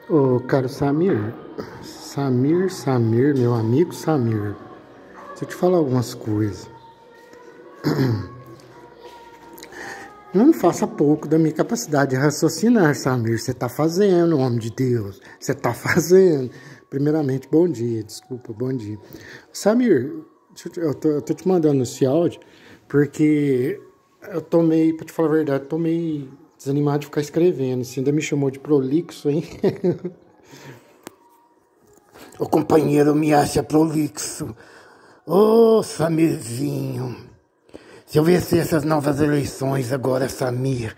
Ô, caro Samir, meu amigo Samir, deixa eu te falar algumas coisas. Não faça pouco da minha capacidade de raciocinar, Samir. Você tá fazendo, homem de Deus. Você tá fazendo. Primeiramente, bom dia, desculpa, bom dia. Samir, eu tô te mandando esse áudio porque eu tô meio, pra te falar a verdade, tô meio desanimado de ficar escrevendo. Você ainda me chamou de prolixo, hein? O companheiro me acha prolixo. Ô, Samirzinho. Se eu vencer essas novas eleições agora, Samir,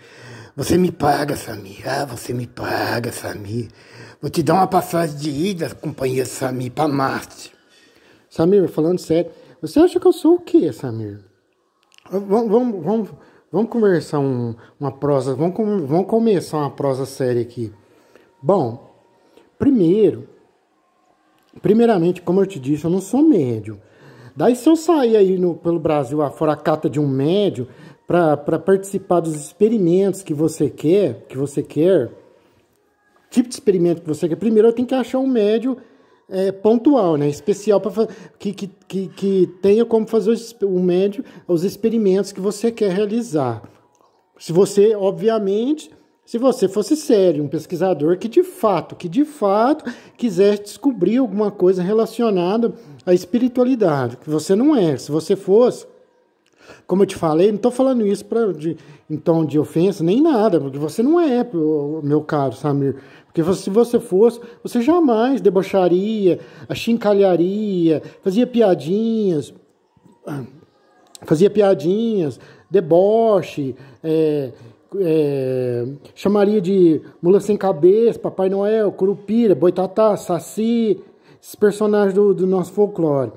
você me paga, Samir. Ah, você me paga, Samir. Vou te dar uma passagem de ida, companheiro Samir, pra Marte. Samir, falando sério, você acha que eu sou o quê, Samir? Vamos conversar uma prosa, vamos começar uma prosa séria aqui. Bom, primeiramente, como eu te disse, eu não sou médium. Daí se eu sair aí pelo Brasil afora a cata de um médium para participar dos experimentos que você quer, tipo de experimento que você quer, primeiro eu tenho que achar um médium pontual, né, especial, que tenha como fazer os experimentos que você quer realizar. Se você, obviamente, se você fosse sério, um pesquisador que de fato quisesse descobrir alguma coisa relacionada à espiritualidade, que você não é. Se você fosse, como eu te falei, não estou falando isso em tom de ofensa, nem nada, porque você não é, meu caro Samir. Porque se você fosse, você jamais debocharia, achincalharia, fazia piadinhas, deboche, chamaria de mula sem cabeça, Papai Noel, Curupira, Boitatá, Saci, esses personagens do nosso folclore.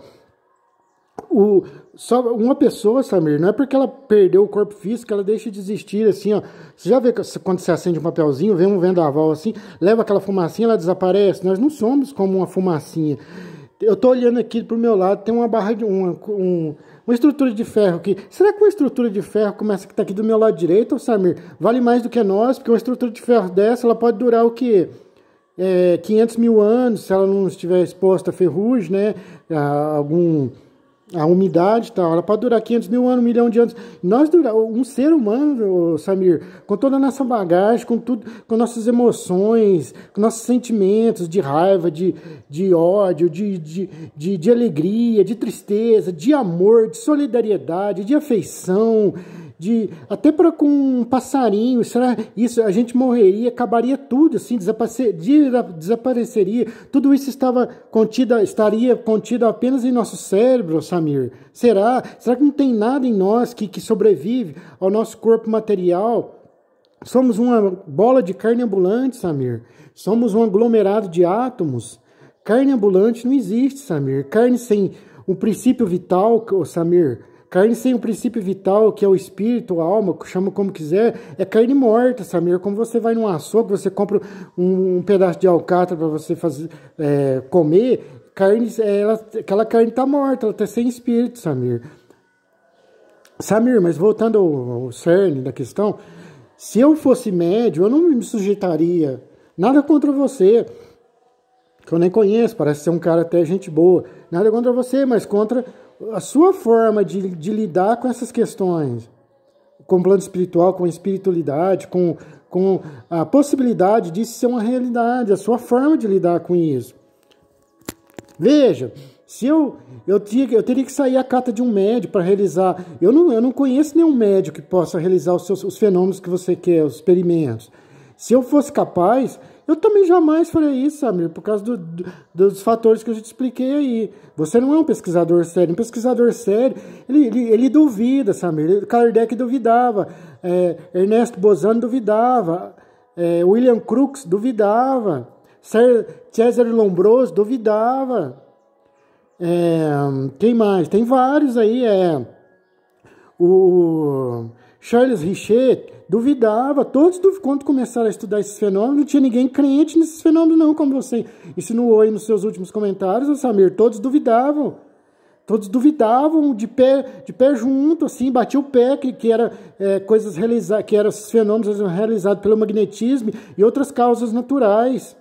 Só uma pessoa, Samir, não é porque ela perdeu o corpo físico que ela deixa de existir, assim, ó. Você já vê quando você acende um papelzinho, vem um vendaval assim, leva aquela fumacinha, ela desaparece. Nós não somos como uma fumacinha. Eu tô olhando aqui pro meu lado, tem uma barra de uma estrutura de ferro aqui. Será que uma estrutura de ferro, como essa que está aqui do meu lado direito, Samir, vale mais do que nós? Porque uma estrutura de ferro dessa, ela pode durar o quê? 500 mil anos, se ela não estiver exposta a ferrugem, né? A umidade e tal. Ela pode durar 500 mil anos, 1 milhão de anos. Um ser humano, Samir, com toda a nossa bagagem, com tudo, com nossas emoções, com nossos sentimentos de raiva, de ódio, de alegria, de tristeza, de amor, de solidariedade, de afeição, até para com um passarinho, será isso? A gente morreria, acabaria tudo, assim, desapareceria. Tudo isso estaria contido apenas em nosso cérebro, Samir. Será que não tem nada em nós que sobrevive ao nosso corpo material? Somos uma bola de carne ambulante, Samir. Somos um aglomerado de átomos. Carne ambulante não existe, Samir. Carne sem o princípio vital, Samir. Carne sem o princípio vital, que é o espírito, a alma, chama como quiser, é carne morta, Samir. Como você vai num açougue, você compra um pedaço de alcatra para você comer, aquela carne está morta, ela está sem espírito, Samir. Samir, mas voltando ao cerne da questão, se eu fosse médio, eu não me sujeitaria. Nada contra você, que eu nem conheço, parece ser um cara até gente boa. Nada contra você, mas contra a sua forma de lidar com essas questões, com o plano espiritual, com a espiritualidade, com a possibilidade disso ser uma realidade, a sua forma de lidar com isso. Veja, se eu teria que sair à cata de um médico para realizar. Eu não conheço nenhum médico que possa realizar os fenômenos que você quer, os experimentos. Se eu fosse capaz, eu também jamais faria isso, Samir, por causa dos fatores que eu já te expliquei aí. Você não é um pesquisador sério. Um pesquisador sério, ele duvida, Samir. Kardec duvidava, Ernesto Bozano duvidava, William Crookes duvidava, César Lombroso duvidava. Quem mais? Tem vários aí. O Charles Richet duvidava. Todos, quando começaram a estudar esses fenômenos, não tinha ninguém crente nesses fenômenos, não, como você insinuou aí nos seus últimos comentários, Samir. Todos duvidavam. Todos duvidavam de pé junto, assim, batia o pé, que era coisas realizadas, que eram esses fenômenos realizados pelo magnetismo e outras causas naturais.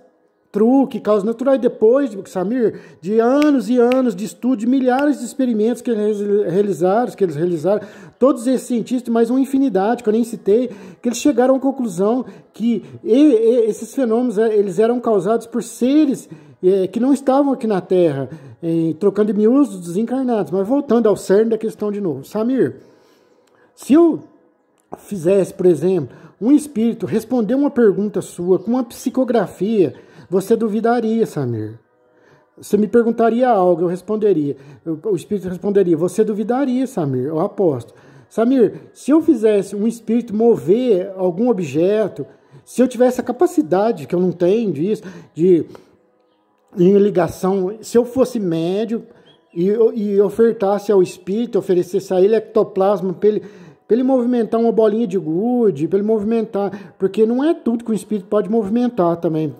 truque, causa natural. E depois, Samir, de anos e anos de estudo, de milhares de experimentos que eles realizaram, todos esses cientistas, mais uma infinidade, que eu nem citei, que eles chegaram à conclusão que esses fenômenos eles eram causados por seres que não estavam aqui na Terra, trocando de miúdos desencarnados. Mas voltando ao cerne da questão de novo. Samir, se eu fizesse, por exemplo, um espírito responder uma pergunta sua com uma psicografia, você duvidaria, Samir. Você me perguntaria algo, eu responderia. O espírito responderia, você duvidaria, Samir, eu aposto. Samir, se eu fizesse um espírito mover algum objeto, se eu tivesse a capacidade, que eu não tenho disso, em ligação, se eu fosse médio e ofertasse ao espírito, oferecesse a ele ectoplasma para ele movimentar uma bolinha de gude, para ele movimentar, porque não é tudo que o espírito pode movimentar também.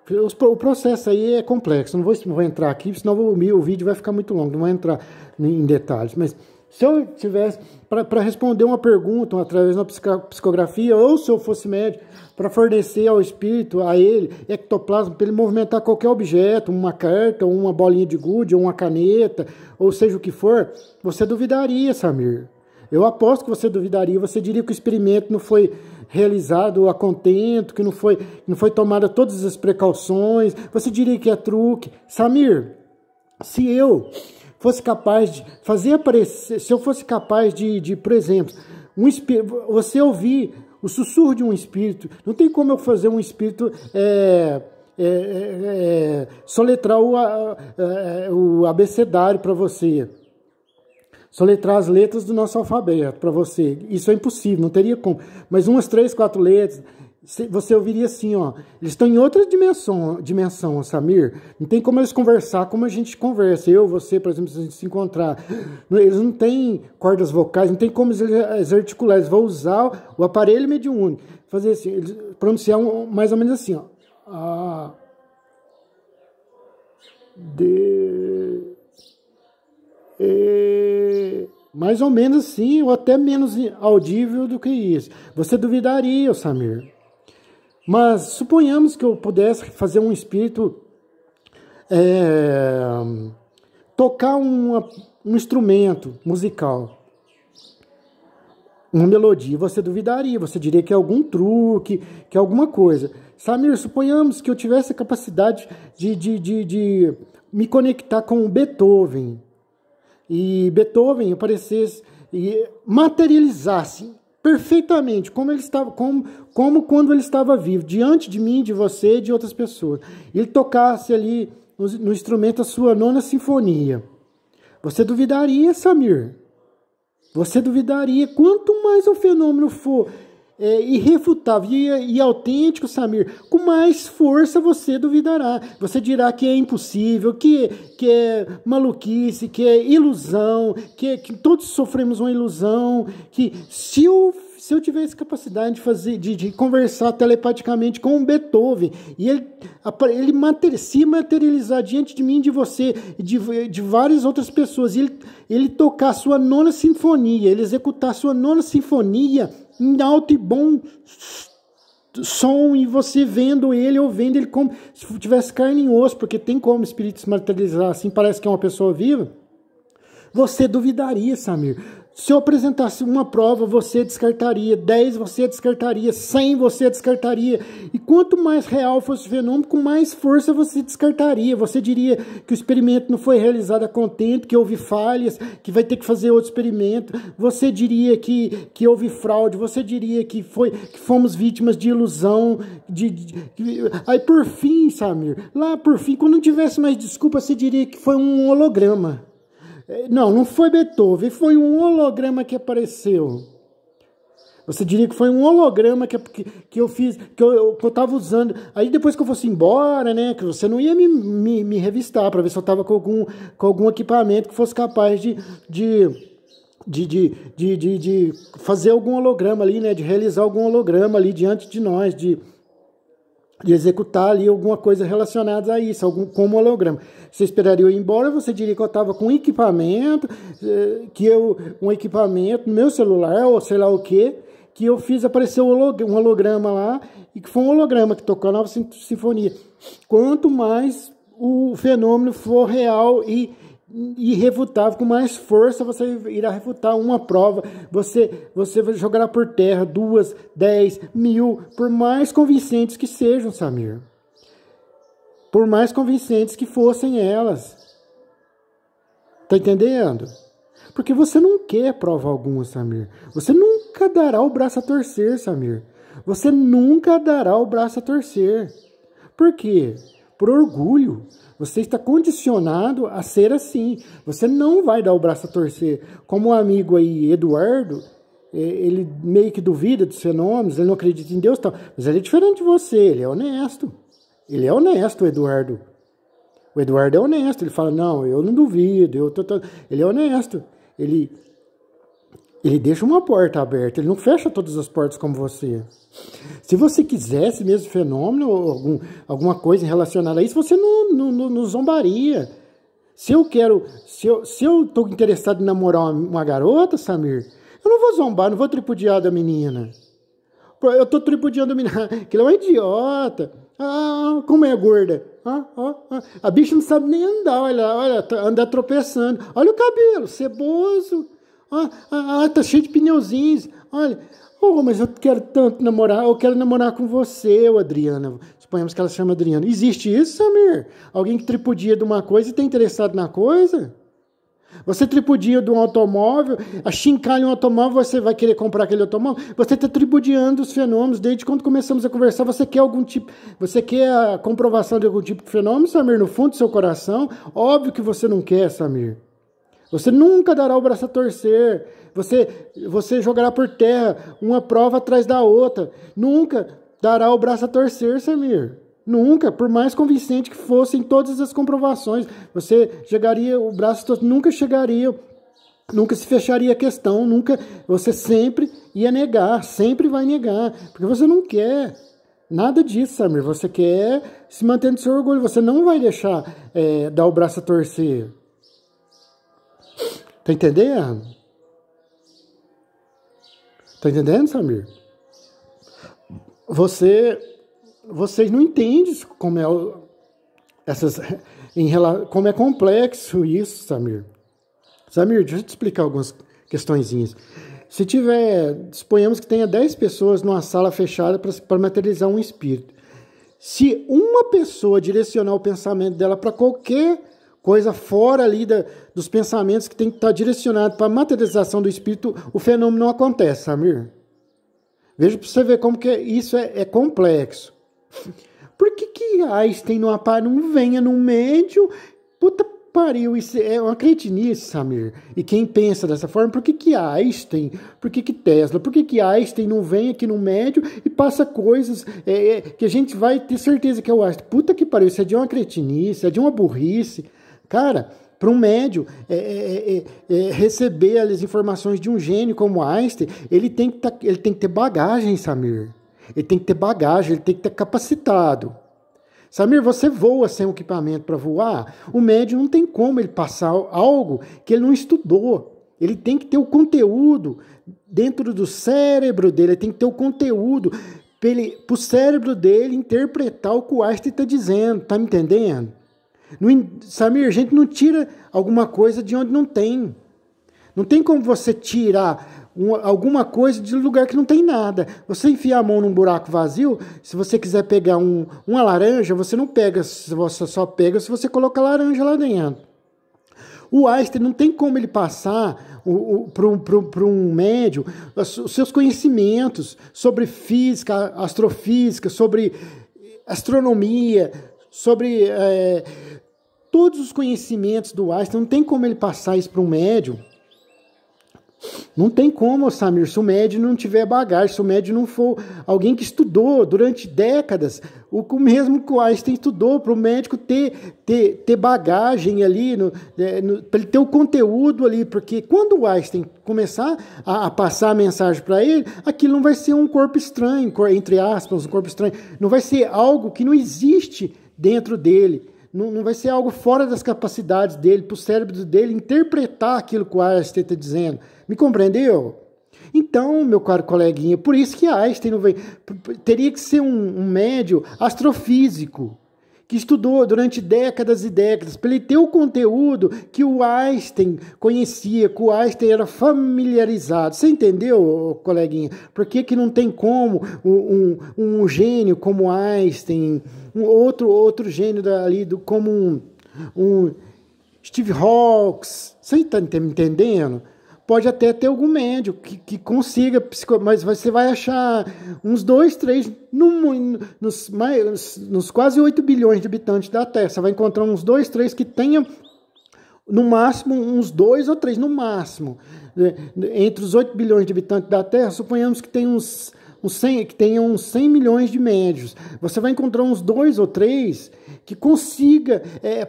O processo aí é complexo, não vou entrar aqui, senão o vídeo vai ficar muito longo, não vou entrar em detalhes. Mas se eu tivesse, para responder uma pergunta através de uma psicografia, ou se eu fosse médico, para fornecer ao espírito, a ele, ectoplasma, para ele movimentar qualquer objeto, uma carta, ou uma bolinha de gude, ou uma caneta, ou seja o que for, você duvidaria, Samir. Eu aposto que você duvidaria, você diria que o experimento não foi realizado a contento, que não foi tomada todas as precauções, você diria que é truque. Samir, se eu fosse capaz de fazer aparecer, se eu fosse capaz de por exemplo, você ouvir o sussurro de um espírito, não tem como eu fazer um espírito soletrar o abecedário para você. Soletrar as letras do nosso alfabeto para você. Isso é impossível, não teria como. Mas umas 3, 4 letras, você ouviria assim, ó. Eles estão em outra dimensão, Samir. Não tem como eles conversar como a gente conversa. Eu, você, por exemplo, se a gente se encontrar. Eles não têm cordas vocais, não tem como eles articular. Eles vão usar o aparelho mediúnico. Fazer assim, eles pronunciar mais ou menos assim, ó. A, D, E, mais ou menos assim, ou até menos audível do que isso. Você duvidaria, Samir. Mas suponhamos que eu pudesse fazer um espírito tocar um instrumento musical, uma melodia. Você duvidaria, você diria que é algum truque, que é alguma coisa. Samir, suponhamos que eu tivesse a capacidade de me conectar com o Beethoven. E Beethoven aparecesse e materializasse perfeitamente como ele estava, como quando ele estava vivo, diante de mim, de você e de outras pessoas. Ele tocasse ali no instrumento a sua 9ª sinfonia. Você duvidaria, Samir? Você duvidaria. Quanto mais o fenômeno for irrefutável e autêntico, Samir, com mais força você duvidará. Você dirá que é impossível, que é maluquice, que é ilusão, que todos sofremos uma ilusão, que se eu tivesse capacidade de conversar telepaticamente com o Beethoven e ele se materializar diante de mim, de você e de várias outras pessoas, e ele tocar a sua 9ª sinfonia, ele executar a sua 9ª sinfonia em alto e bom som, e você vendo ele, ou vendo ele como se tivesse carne e osso, porque tem como o espírito se materializar assim, parece que é uma pessoa viva. Você duvidaria, Samir. Se eu apresentasse uma prova, você descartaria. 10 você descartaria. 100 você descartaria. E quanto mais real fosse o fenômeno, com mais força você descartaria. Você diria que o experimento não foi realizado a contento, que houve falhas, que vai ter que fazer outro experimento. Você diria que houve fraude. Você diria que fomos vítimas de ilusão. Aí por fim, Samir, lá por fim, quando não tivesse mais desculpa, você diria que foi um holograma. Não foi Beethoven, foi um holograma que apareceu. Você diria que foi um holograma que eu fiz, que eu estava usando. Aí depois que eu fosse embora, né, que você não ia me revistar para ver se eu estava com algum equipamento que fosse capaz de fazer algum holograma ali, né, de realizar algum holograma ali diante de nós, de executar ali alguma coisa relacionada a isso, como holograma. Você esperaria eu ir embora, você diria que eu estava com um equipamento no meu celular, ou sei lá o quê, que eu fiz aparecer um holograma lá, e que foi um holograma que tocou a Nova Sinfonia. Quanto mais o fenômeno for real e irrefutável, com mais força você irá refutar uma prova, você jogará por terra 2, 10, 1000, por mais convincentes que sejam, Samir. Por mais convincentes que fossem elas. Tá entendendo? Porque você não quer prova alguma, Samir. Você nunca dará o braço a torcer, Samir. Você nunca dará o braço a torcer. Por quê? Por orgulho. Você está condicionado a ser assim. Você não vai dar o braço a torcer. Como o amigo aí, Eduardo, ele meio que duvida dos fenômenos, ele não acredita em Deus, tal, mas ele é diferente de você, ele é honesto. Ele é honesto, o Eduardo. O Eduardo é honesto, ele fala, não, eu não duvido, ele é honesto. Ele deixa uma porta aberta, ele não fecha todas as portas como você. Se você quisesse mesmo fenômeno, ou alguma coisa relacionada a isso, você não zombaria. Se eu estou interessado em namorar uma garota, Samir, eu não vou zombar, não vou tripudiar da menina. Eu estou tripudiando a menina, que ela é uma idiota. Ah, como é gorda. A bicha não sabe nem andar, olha, anda tropeçando. Olha o cabelo, ceboso. Tá cheio de pneuzinhos. Olha, mas eu quero tanto namorar, eu quero namorar com você, Adriana. Suponhamos que ela se chama Adriana. Existe isso, Samir? Alguém que tripudia de uma coisa e está interessado na coisa? Você tripudia de um automóvel, achincalha um automóvel, você vai querer comprar aquele automóvel? Você está tripudiando os fenômenos. Desde quando começamos a conversar, você quer a comprovação de algum tipo de fenômeno, Samir, no fundo do seu coração? Óbvio que você não quer, Samir. Você nunca dará o braço a torcer. Você jogará por terra uma prova atrás da outra. Nunca dará o braço a torcer, Samir. Nunca, por mais convincente que fossem todas as comprovações, você jogaria o braço, nunca se fecharia a questão, você sempre ia negar, sempre vai negar, porque você não quer nada disso, Samir, você quer se manter no seu orgulho, você não vai deixar dar o braço a torcer. Tá entendendo? Tá entendendo, Samir? Vocês não entendem como como é complexo isso, Samir. Samir, deixa eu te explicar algumas questõezinhas. Se suponhamos que tenha 10 pessoas numa sala fechada para materializar um espírito. Se uma pessoa direcionar o pensamento dela para qualquer coisa fora ali dos pensamentos que tem que estar direcionado para a materialização do espírito, o fenômeno não acontece, Samir. Veja para você ver como que isso é complexo. Por que Einstein não venha no médio? Puta pariu, isso é uma cretinice, Samir. E quem pensa dessa forma, por que Einstein, por que Tesla, por que Einstein não vem aqui no médio e passa coisas que a gente vai ter certeza que é o Einstein? Puta que pariu, isso é de uma cretinice, é de uma burrice. Cara, para um médio receber as informações de um gênio como Einstein, ele tem que ter bagagem, Samir. Ele tem que ter bagagem, ele tem que ter capacitado. Samir, você voa sem um equipamento para voar? O médium não tem como ele passar algo que ele não estudou. Ele tem que ter o conteúdo dentro do cérebro dele, ele tem que ter o conteúdo para o cérebro dele interpretar o que o Einstein está dizendo. Está me entendendo? Samir, a gente não tira alguma coisa de onde não tem. Não tem como você tirar alguma coisa de lugar que não tem nada. Você enfiar a mão num buraco vazio, se você quiser pegar uma laranja, você não pega, você só pega se você colocar a laranja lá dentro. O Einstein não tem como ele passar para um médium os seus conhecimentos sobre física, astrofísica, sobre astronomia, sobre todos os conhecimentos do Einstein. Não tem como ele passar isso para um médium. Não tem como, Samir, se o médium não tiver bagagem, se o médium não for alguém que estudou durante décadas, o mesmo que o Einstein estudou, para o médico ter bagagem ali, para ele ter o conteúdo ali, porque quando o Einstein começar a passar a mensagem para ele, aquilo não vai ser um corpo estranho, entre aspas, um corpo estranho, não vai ser algo que não existe dentro dele. Não vai ser algo fora das capacidades dele, para o cérebro dele interpretar aquilo que o Einstein está dizendo. Me compreendeu? Então, meu caro coleguinha, por isso que Einstein não veio. Teria que ser um médio astrofísico, que estudou durante décadas e décadas, para ele ter o conteúdo que o Einstein conhecia, que o Einstein era familiarizado. Você entendeu, coleguinha? Por que não tem como um gênio como Einstein, outro gênio como um Steve Hawks? Você está me entendendo? Pode até ter algum médico que consiga, mas você vai achar uns 2, 3, nos quase 8 bilhões de habitantes da Terra. Você vai encontrar uns 2, 3 que tenham, no máximo, uns 2 ou 3, no máximo. Entre os 8 bilhões de habitantes da Terra, suponhamos que tenham uns 100 milhões de médios. Você vai encontrar uns 2 ou 3 que consiga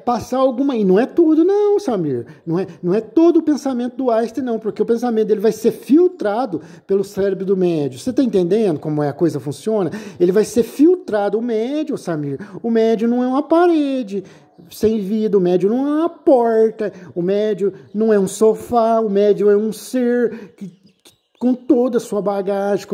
passar alguma... E não é tudo não, Samir. Não é todo o pensamento do Einstein, não, porque o pensamento dele vai ser filtrado pelo cérebro do médio. Você está entendendo como a coisa funciona? Ele vai ser filtrado. O médio, Samir, o médio não é uma parede sem vida, o médio não é uma porta, o médio não é um sofá, o médio é um ser com toda a sua bagagem,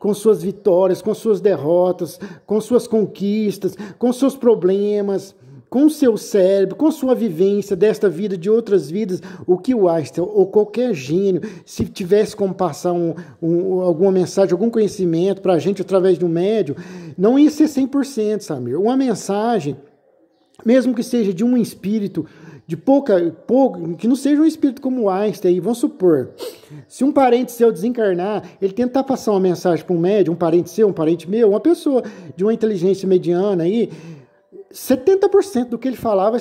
com suas vitórias, com suas derrotas, com suas conquistas, com seus problemas, com o seu cérebro, com sua vivência desta vida, de outras vidas. O que o Einstein ou qualquer gênio, se tivesse como passar alguma mensagem, algum conhecimento para a gente através do médium, não ia ser 100%, Samir. Uma mensagem, mesmo que seja de um espírito, que não seja um espírito como o Einstein, vamos supor, se um parente seu desencarnar, ele tentar passar uma mensagem para um médium, um parente seu, um parente meu, uma pessoa de uma inteligência mediana aí, 70% do que ele falar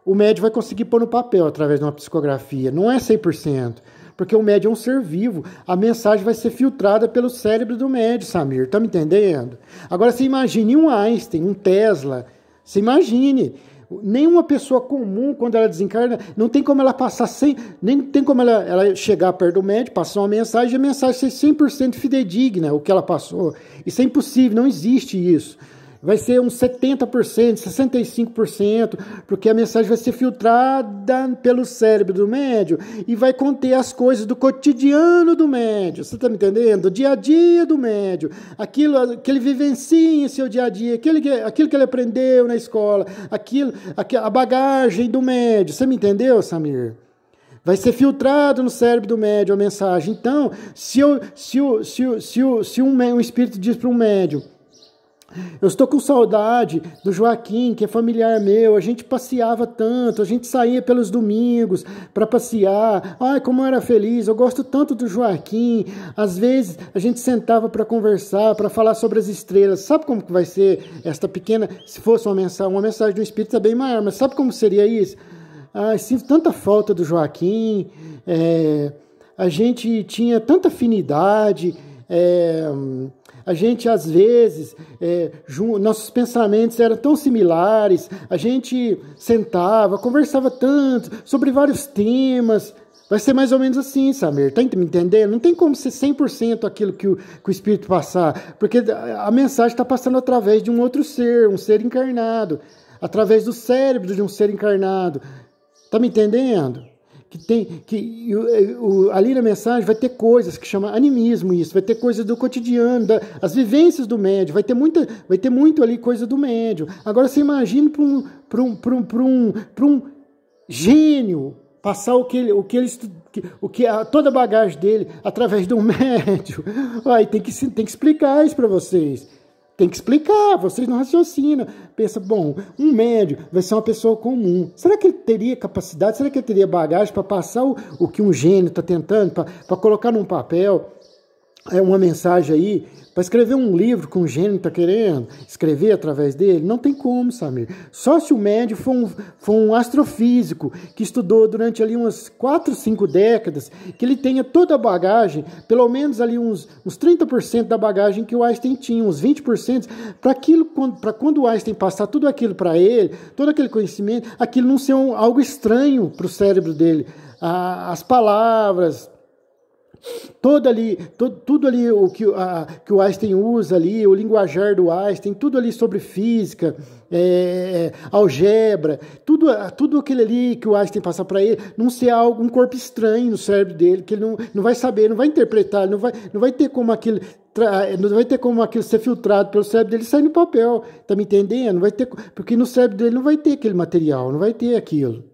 o médium vai conseguir pôr no papel através de uma psicografia, não é 100%. Porque o médium é um ser vivo, a mensagem vai ser filtrada pelo cérebro do médium, Samir, tá me entendendo? Agora você imagine um Einstein, um Tesla, você imagine, nenhuma pessoa comum, quando ela desencarna, não tem como ela passar nem tem como ela chegar perto do médium, passar uma mensagem e a mensagem ser 100% fidedigna, o que ela passou. Isso é impossível, não existe isso. Vai ser uns 70%, 65%, porque a mensagem vai ser filtrada pelo cérebro do médium e vai conter as coisas do cotidiano do médium. Você está me entendendo? O dia a dia do médium, aquilo que ele vivencia em seu dia a dia, aquilo que ele aprendeu na escola, a bagagem do médium. Você me entendeu, Samir? Vai ser filtrado no cérebro do médium a mensagem. Então, se um espírito diz para um médium: eu estou com saudade do Joaquim, que é familiar meu, a gente passeava tanto, a gente saía pelos domingos para passear, ai, como eu era feliz, eu gosto tanto do Joaquim, às vezes a gente sentava para conversar, para falar sobre as estrelas. Sabe como que vai ser esta pequena, se fosse uma mensagem do Espírito é bem maior, mas sabe como seria isso? Ai, sinto tanta falta do Joaquim, a gente tinha tanta afinidade, a gente, às vezes, nossos pensamentos eram tão similares, a gente sentava, conversava tanto sobre vários temas. Vai ser mais ou menos assim, Samir, tá me entendendo? Não tem como ser 100% aquilo que o Espírito passar, porque a mensagem está passando através de um outro ser, um ser encarnado, através do cérebro de um ser encarnado. Tá me entendendo? Ali na mensagem vai ter coisas que chama animismo, isso, vai ter coisas do cotidiano, as vivências do médium, vai ter muito ali coisa do médium. Agora você imagina para um gênio passar toda a bagagem dele através de um médium. Aí tem que explicar isso para vocês. Tem que explicar, vocês não raciocinam. Pensa, bom, um médium vai ser uma pessoa comum. Será que ele teria capacidade, será que ele teria bagagem para passar o que um gênio está tentando, para colocar num papel uma mensagem aí, para escrever um livro que um gênio está querendo escrever através dele? Não tem como, Samir. Só se o médium for um astrofísico que estudou durante ali umas 4, 5 décadas, que ele tenha toda a bagagem, pelo menos ali uns 30% da bagagem que o Einstein tinha, uns 20%, para quando o Einstein passar tudo aquilo para ele, todo aquele conhecimento, aquilo não ser algo estranho para o cérebro dele. As palavras, Tudo ali o que o Einstein usa ali, o linguajar do Einstein, tudo ali sobre física, algebra, tudo aquilo ali que o Einstein passa para ele, não ser um corpo estranho no cérebro dele, que ele não vai saber, não vai interpretar, não vai ter como aquilo ser filtrado pelo cérebro dele e sair no papel, tá me entendendo? Não vai ter, porque no cérebro dele não vai ter aquele material, não vai ter aquilo.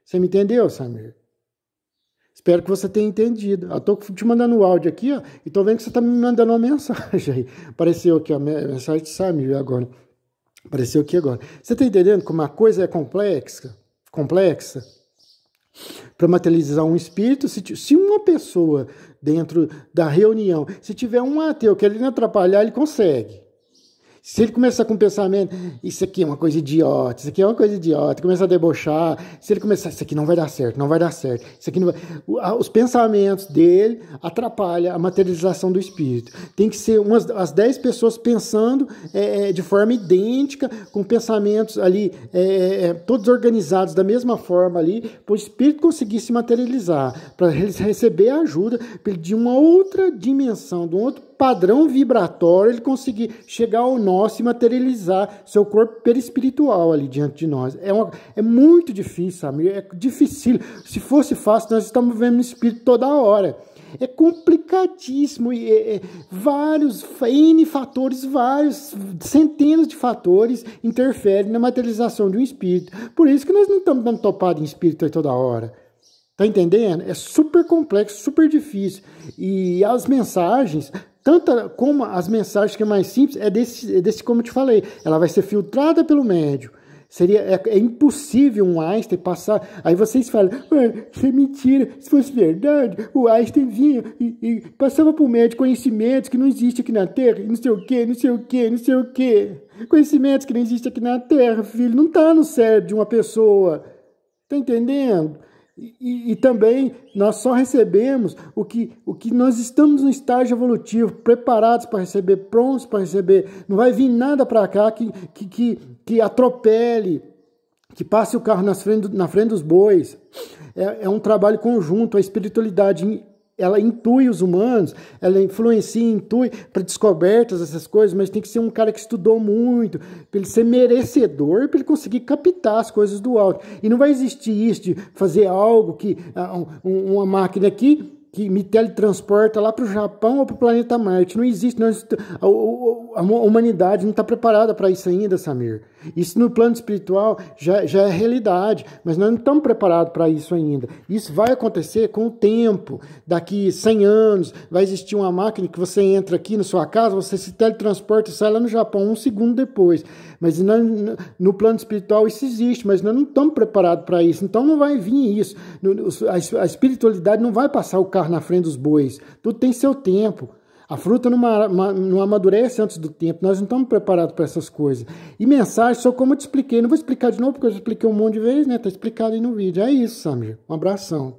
Você me entendeu, Samir? Espero que você tenha entendido. Eu estou te mandando o áudio aqui, ó, e estou vendo que você está me mandando uma mensagem aí. Apareceu aqui, ó, a mensagem de Samir agora. Apareceu aqui agora. Você está entendendo como a coisa é complexa? Para materializar um espírito, se uma pessoa dentro da reunião, se tiver um ateu querendo atrapalhar, ele consegue. Se ele começar com o pensamento, isso aqui é uma coisa idiota, isso aqui é uma coisa idiota, começar a debochar, se ele começar, isso aqui não vai dar certo, isso aqui não vai... Os pensamentos dele atrapalham a materialização do espírito. Tem que ser as 10 pessoas pensando de forma idêntica, com pensamentos ali, todos organizados da mesma forma ali, para o espírito conseguir se materializar, para ele receber a ajuda de uma outra dimensão, de um outro padrão vibratório, ele conseguir chegar ao nosso e materializar seu corpo perispiritual ali diante de nós. É muito difícil, Samir, é difícil. Se fosse fácil, nós estamos vendo no espírito toda hora. É complicadíssimo, vários N fatores, centenas de fatores interferem na materialização de um espírito. Por isso que nós não estamos dando topada em espírito aí toda hora. Tá entendendo? É super complexo, super difícil. E as mensagens, tanto como as mensagens que é mais simples, é desse como eu te falei. Ela vai ser filtrada pelo médium. É impossível um Einstein passar... Aí vocês falam, isso é mentira. Se fosse verdade, o Einstein vinha e passava para o médium conhecimentos que não existem aqui na Terra, não sei o quê, não sei o quê, não sei o quê. Conhecimentos que não existem aqui na Terra, filho, não está no cérebro de uma pessoa. Tá entendendo? E também nós só recebemos o que nós estamos no estágio evolutivo, preparados para receber, prontos para receber. Não vai vir nada para cá que atropele, que passe o carro na frente dos bois. É um trabalho conjunto, a espiritualidade ela intui os humanos, ela influencia, intui para descobertas, essas coisas, mas tem que ser um cara que estudou muito, para ele ser merecedor, para ele conseguir captar as coisas do alto. E não vai existir isso de fazer algo que uma máquina aqui que me teletransporta lá para o Japão ou para o planeta Marte. Não existe. A humanidade não está preparada para isso ainda, Samir. Isso no plano espiritual já é realidade, mas nós não estamos preparados para isso ainda. Isso vai acontecer com o tempo. Daqui 100 anos vai existir uma máquina que você entra aqui na sua casa, você se teletransporta e sai lá no Japão 1 segundo depois. Mas no plano espiritual isso existe, mas nós não estamos preparados para isso. Então não vai vir isso. A espiritualidade não vai passar o carro na frente dos bois. Tudo tem seu tempo. A fruta não amadurece antes do tempo. Nós não estamos preparados para essas coisas. E mensagem, só como eu te expliquei. Não vou explicar de novo, porque eu já expliquei um monte de vezes, né? Está explicado aí no vídeo. É isso, Samir. Um abração.